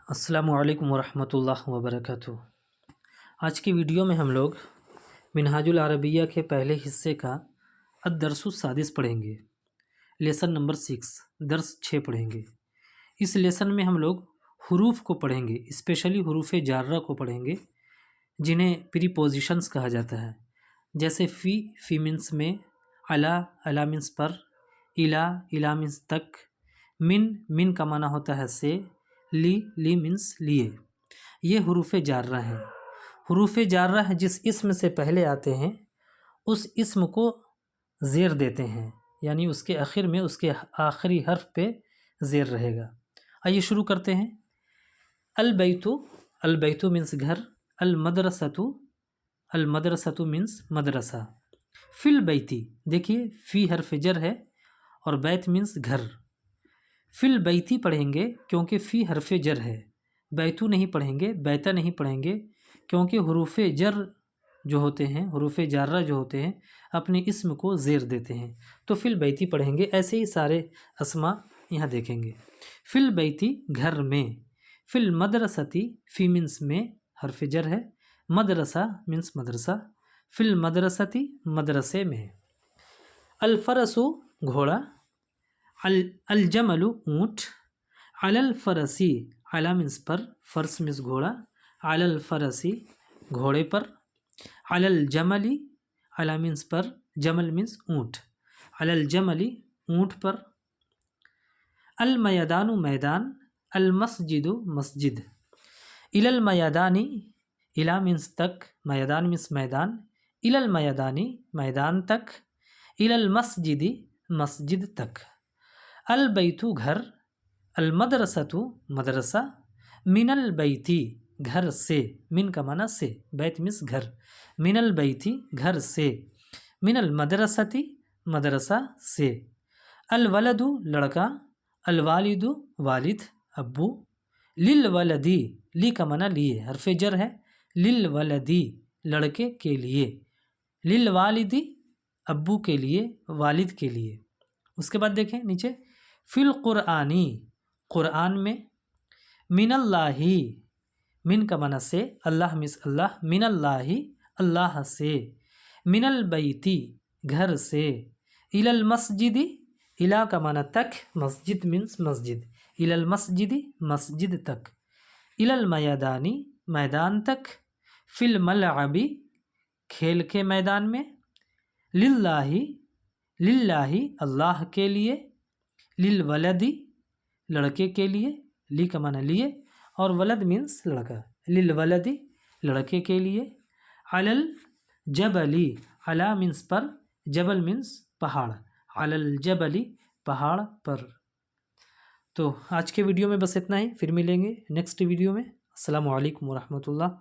السلام علیکم ورحمۃ اللہ وبرکاتہ۔ آج کی ویڈیو میں ہم لوگ منہاج العربیہ کے پہلے حصے کا الدرس السادس پڑھیں گے، لیسن نمبر 6، درس 6 پڑھیں گے۔ اس لیسن میں ہم لوگ حروف کو پڑھیں گے، اسپیشلی حروف جارہ کو پڑھیں گے جنہیں پریپوزیشنز کہا جاتا ہے، جیسے فی مینس میں، علی مینس پر، الی مینس تک، من کا معنی ہوتا ہے سے، لی مینس لیے۔ یہ حروف جارہ ہیں۔ حروف جارہ جس اسم سے پہلے آتے ہیں اس اسم کو زیر دیتے ہیں، یعنی اس کے آخر میں اس کے آخری حرف پہ زیر رہے گا۔ آئیے شروع کرتے ہیں۔ البیت مینس گھر، المدرسۃ مینس مدرسہ۔ فی البیتی، دیکھیے فی حرف جر ہے اور بیت مینس گھر۔ فی البیتی پڑھیں گے کیونکہ فی حرف جر ہے، بیتو نہیں پڑھیں گے، بیتا نہیں پڑھیں گے، کیونکہ حروف جر جو ہوتے ہیں، حروف جارہ جو ہوتے ہیں اپنے اسم کو زیر دیتے ہیں، تو فی البیتی پڑھیں گے۔ ایسے ہی سارے اسما یہاں دیکھیں گے۔ فی البیتی گھر میں، فی المدرستی فی مینس میں حرف جر ہے، مدرسہ مینس مدرسہ، فی المدرستی مدرسے میں۔ الفرس گھوڑا، الجمل اونٹ، علی الفرسی علی مینس پر، فرس مینس گھوڑا، علی الفرسی گھوڑے پر، علی الجملی علی مینس پر، جمل مینس اونٹ، علی الجملی اونٹ پر۔ المیدان میدان، المسجد مسجد، الی المیدانی الی مینس تک، میدان مینس میدان، الی المیدانی میدان تک، الی المسجد مسجد تک۔ البیت گھر، المدرسۃ مدرسہ، من البیتی گھر سے، من کا معنی سے، بیت مینس گھر، من البیتی گھر سے، من المدرستی مدرسہ سے۔ الولد لڑکا، الوالد والد ابو، للولدی لی کا معنی لیے، حرف جر ہے، للولدی لڑکے کے لیے، للوالدی ابو کے لیے، والد کے لیے۔ اس کے بعد دیکھیں نیچے، فی القرآنی قرآن میں، من اللہ من کا معنی سے، اللہ مس اللہ، من اللہ اللہ سے، من البیتی گھر سے، الی المسجد الی کا معنی تک، مسجد مینس مسجد، الی المسجد مسجد تک، الی المیدانی میدان تک، فی الملعب کھیل کے میدان میں، للہ للہ اللہ کے لیے، للولدی لڑکے کے لیے، لی کا معنی لیے اور ولد مینس لڑکا، للولدی لڑکے کے لیے، علی الجبلی علی مینس پر، جبل مینس پہاڑ، علی الجبلی پہاڑ پر۔ تو آج کے ویڈیو میں بس اتنا ہی، پھر ملیں گے نیکسٹ ویڈیو میں۔ السلام علیکم ورحمۃ اللہ